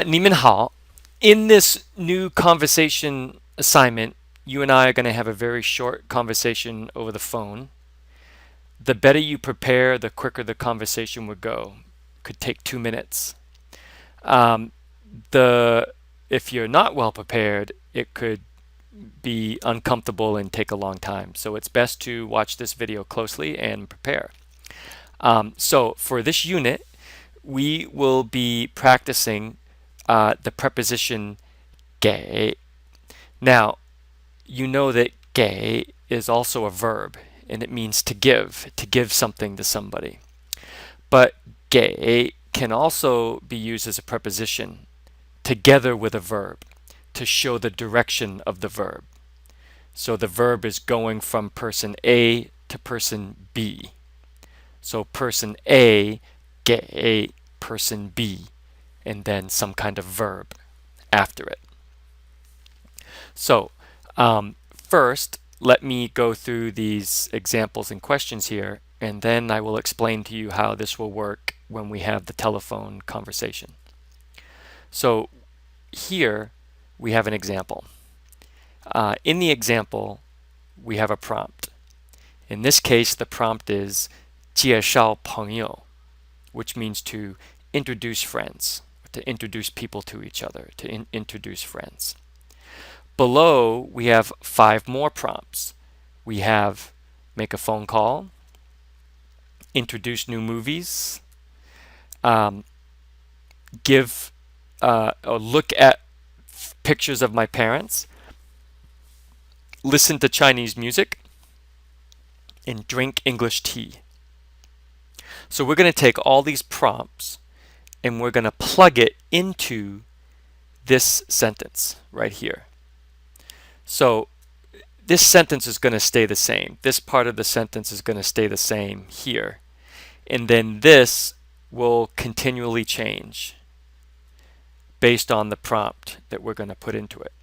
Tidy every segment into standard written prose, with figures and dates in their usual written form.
你们好. In this new conversation assignment, you and I are going to have a very short conversation over the phone. The better you prepare, the quicker the conversation would go. Could take 2 minutes. Um, the If you're not well prepared, it could be uncomfortable and take a long time. So it's best to watch this video closely and prepare. So for this unit, we will be practicing the preposition 给. Now, you know that 给 is also a verb, and it means to give something to somebody. But 给 can also be used as a preposition together with a verb to show the direction of the verb. So the verb is going from person A to person B. So person A 给 person B, and then some kind of verb after it. So first, let me go through these examples and questions here, and then I will explain to you how this will work when we have the telephone conversation. So here we have an example. In the example, we have a prompt. In this case, the prompt is 介绍朋友, which means to introduce friends, to introduce people to each other, to introduce friends. Below, we have 5 more prompts. We have make a phone call, introduce new movies, give or look at pictures of my parents, listen to Chinese music, and drink English tea. So we're going to take all these prompts and we're going to plug it into this sentence right here. So this sentence is going to stay the same. This part of the sentence is going to stay the same here. And then this will continually change based on the prompt that we're going to put into it.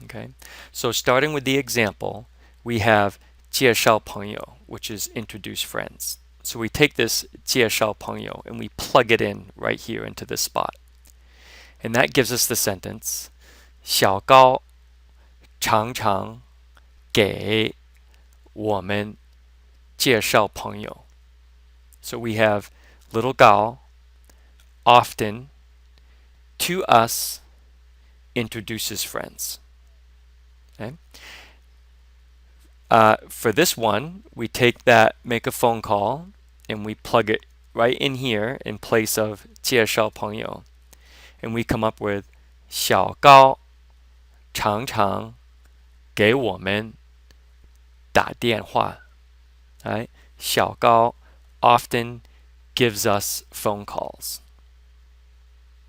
Okay? So starting with the example, we have 介绍朋友, which is introduce friends. So we take this 介绍朋友 and we plug it in right here into this spot. And that gives us the sentence 小高常常给我们介绍朋友. So we have little Gao often to us introduces friends. Okay? For this one, we take that make a phone call and we plug it right in here in place of 介绍朋友, and we come up with 小高常常给我们打电话. Right? 小高 often gives us phone calls.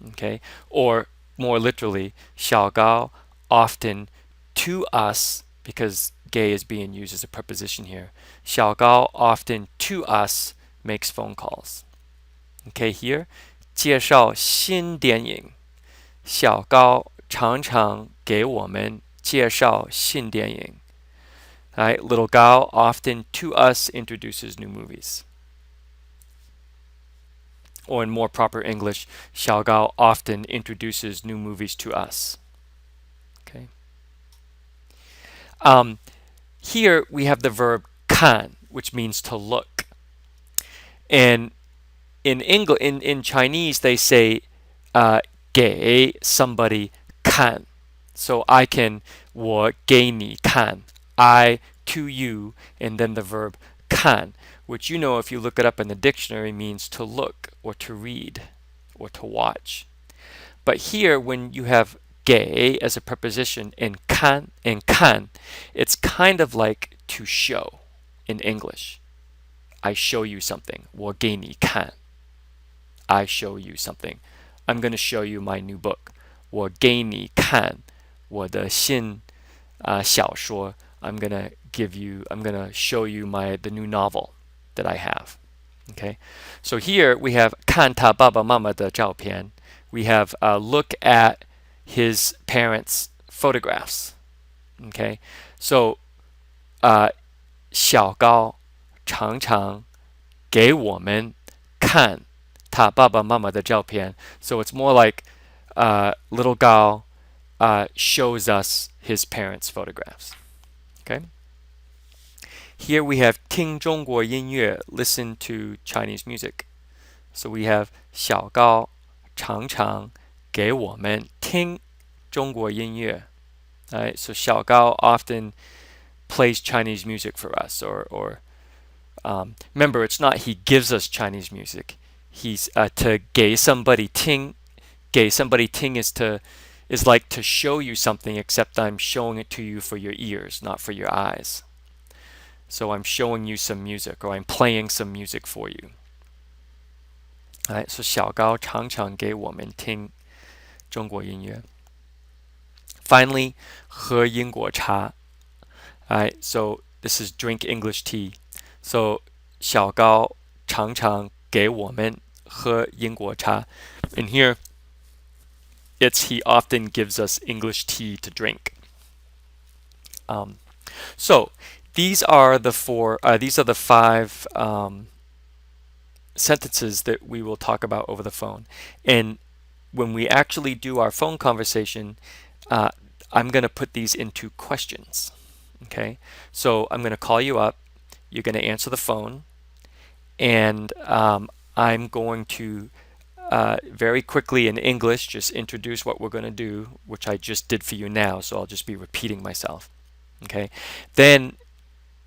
Okay? Or more literally, 小高 often to us, because 给 is being used as a preposition here. 小高 often to us makes phone calls. Okay, here 介绍新电影. 小高常常给我们介绍新电影. Right? Little Gao often to us introduces new movies. Or in more proper English, 小高 often introduces new movies to us. Okay. Here we have the verb 看, which means to look. And in English, in Chinese, they say 给 somebody 看. So I can 我给你看, I to you, and then the verb 看, which you know if you look it up in the dictionary means to look or to read or to watch. But here when you have 给 as a preposition and 看, it's kind of like to show in English. I show you something. 我给你看. I show you something. I'm going to show you my new book. 我给你看我的新小说. I'm going to show you the new novel that I have. Okay? So here we have 看他爸爸妈妈的照片. We have look at his parents' photographs. Okay? So 小高常常给我们看他爸爸妈妈的照片. So it's more like little Gao shows us his parents' photographs. Okay. Here we have 听中国音乐, listen to Chinese music. So we have 小高常常给我们听中国音乐. Right? So 小高 often plays Chinese music for us, or remember, it's not he gives us Chinese music. He's to 给 somebody 听. 给 somebody 听 is like to show you something, except I'm showing it to you for your ears, not for your eyes. So I'm showing you some music, or I'm playing some music for you. Alright, so 小高常常给我们听中国音乐. Finally, 喝英国茶. Alright, so this is drink English tea. So 小高常常给我们喝英国茶. And here, it's he often gives us English tea to drink. So these are the five sentences that we will talk about over the phone. And when we actually do our phone conversation, I'm going to put these into questions. Okay, so I'm going to call you up. You're going to answer the phone, and I'm going to very quickly in English just introduce what we're going to do, which I just did for you now, so I'll just be repeating myself. Okay, then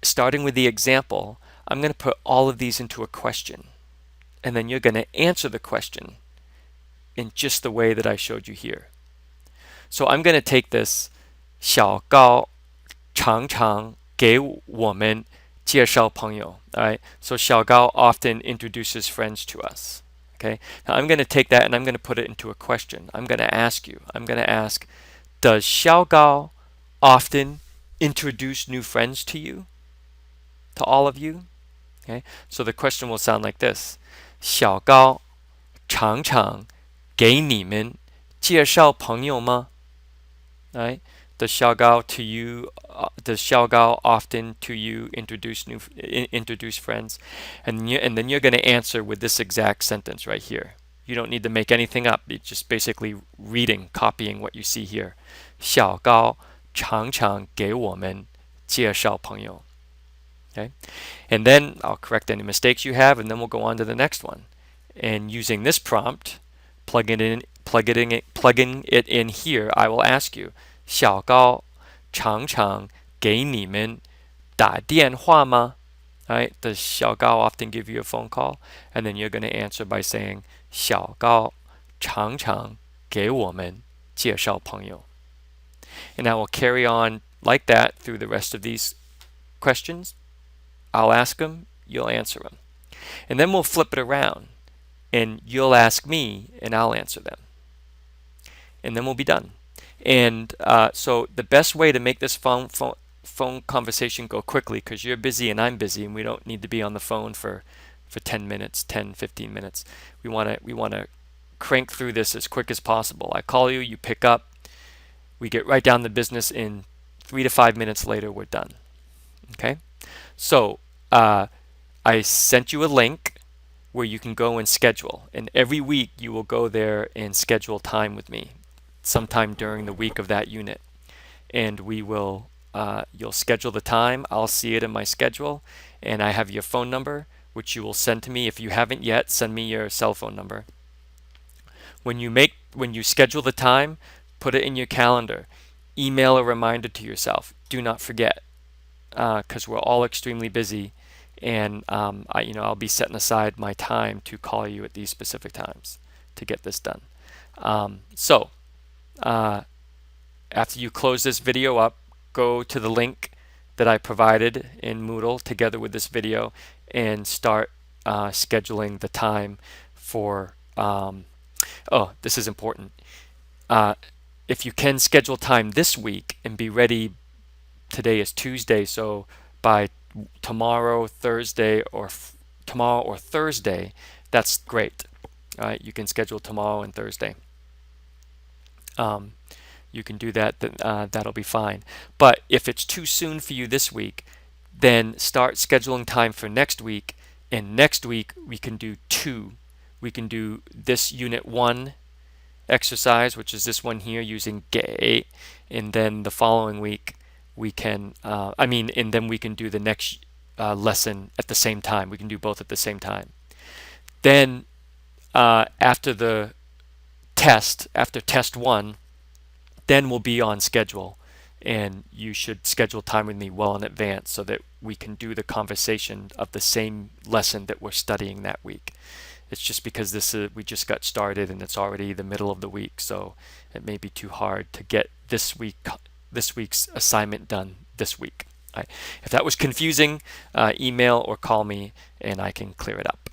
starting with the example, I'm going to put all of these into a question, and then you're going to answer the question in just the way that I showed you here. So I'm going to take this 小高常常给我们介绍朋友. All right, so 小高 often introduces friends to us. Okay, now I'm going to take that and I'm going to put it into a question. I'm going to ask you. I'm going to ask, does 小高 often introduce new friends to you? To all of you? Okay, so the question will sound like this: 小高常常给你们介绍朋友吗? Right? Does 小高 to you? Does 小高 often to you introduce friends? And then you're going to answer with this exact sentence right here. You don't need to make anything up. It's just basically reading, copying what you see here. 小高常常给我们介绍朋友. Okay, and then I'll correct any mistakes you have, and then we'll go on to the next one. And using this prompt, plugging it in here, I will ask you, 小高常常给你们打电话吗? Right? Does 小高 often give you a phone call? And then you're going to answer by saying, 小高常常给我们介绍朋友. And I will carry on like that through the rest of these questions. I'll ask them, you'll answer them. And then we'll flip it around, and you'll ask me, and I'll answer them. And then we'll be done. And so the best way to make this phone conversation go quickly, because you're busy and I'm busy, and we don't need to be on the phone for 10 minutes, 10, 15 minutes. We want to crank through this as quick as possible. I call you, you pick up, we get right down to business. In 3 to 5 minutes later, we're done. Okay? So I sent you a link where you can go and schedule. And every week you will go there and schedule time with me sometime during the week of that unit. And we will, you'll schedule the time. I'll see it in my schedule. And I have your phone number, which you will send to me. If you haven't yet, send me your cell phone number. When you schedule the time, put it in your calendar. Email a reminder to yourself. Do not forget, because we're all extremely busy, and I'll be setting aside my time to call you at these specific times to get this done. So after you close this video up, go to the link that I provided in Moodle together with this video and start scheduling the time for this is important. If you can schedule time this week and be ready, today is Tuesday, so by tomorrow or Thursday, that's great. Right? You can schedule tomorrow and Thursday. You can do that. That'll be fine. But if it's too soon for you this week, then start scheduling time for next week. And next week we can do two. We can do this unit 1 exercise, which is this one here using Get8, and then the following week we can, and then we can do the next lesson at the same time. We can do both at the same time. Then after the test, after test one, then we'll be on schedule. And you should schedule time with me well in advance so that we can do the conversation of the same lesson that we're studying that week. It's just because we just got started and it's already the middle of the week, so it may be too hard to get this week's assignment done this week. If that was confusing, email or call me and I can clear it up.